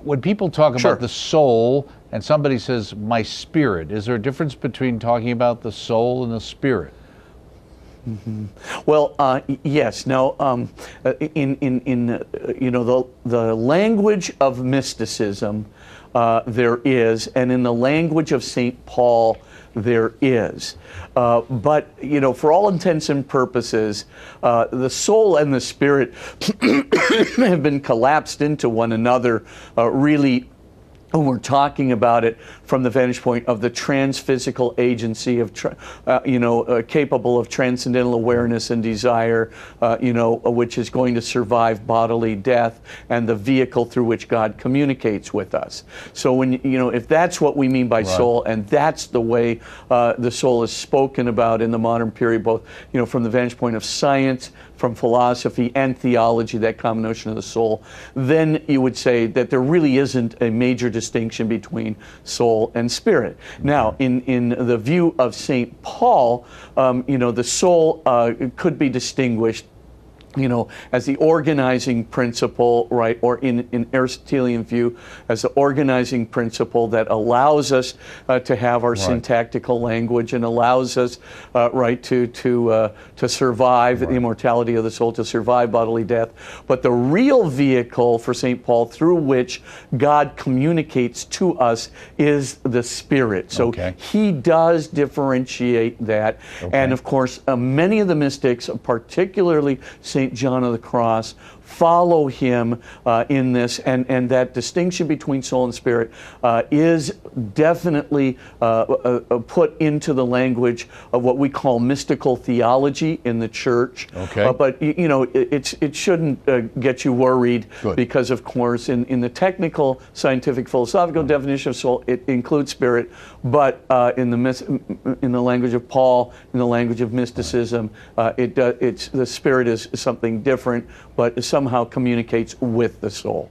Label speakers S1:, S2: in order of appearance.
S1: When people talk
S2: Sure.
S1: about the soul and somebody says my spirit, is there a difference between talking about the soul and the spirit?
S2: Well, yes. Now, the language of mysticism, there is, and in the language of St. Paul, there is. But for all intents and purposes, the soul and the spirit have been collapsed into one another, really. When we're talking about it from the vantage point of the transphysical agency of, capable of transcendental awareness and desire, which is going to survive bodily death, and the vehicle through which God communicates with us. So when, if that's what we mean by soul, and that's the way the soul is spoken about in the modern period, both, from the vantage point of science, from philosophy and theology, that common notion of the soul, then you would say that there really isn't a major distinction between soul and spirit. Now, in the view of St. Paul, the soul could be distinguished as the organizing principle, right, or in Aristotelian view, as the organizing principle that allows us to have our syntactical language and allows us, to survive the immortality of the soul, to survive bodily death. But the real vehicle for St. Paul through which God communicates to us is the Spirit. So he does differentiate that. And of course, many of the mystics, particularly St. John of the Cross, follow him in this, and that distinction between soul and spirit is definitely put into the language of what we call mystical theology in the church. But it shouldn't get you worried, because of course in the technical, scientific, philosophical definition of soul, it includes spirit, but in the language of Paul, in the language of mysticism, the spirit is something different, but somehow communicates with the soul.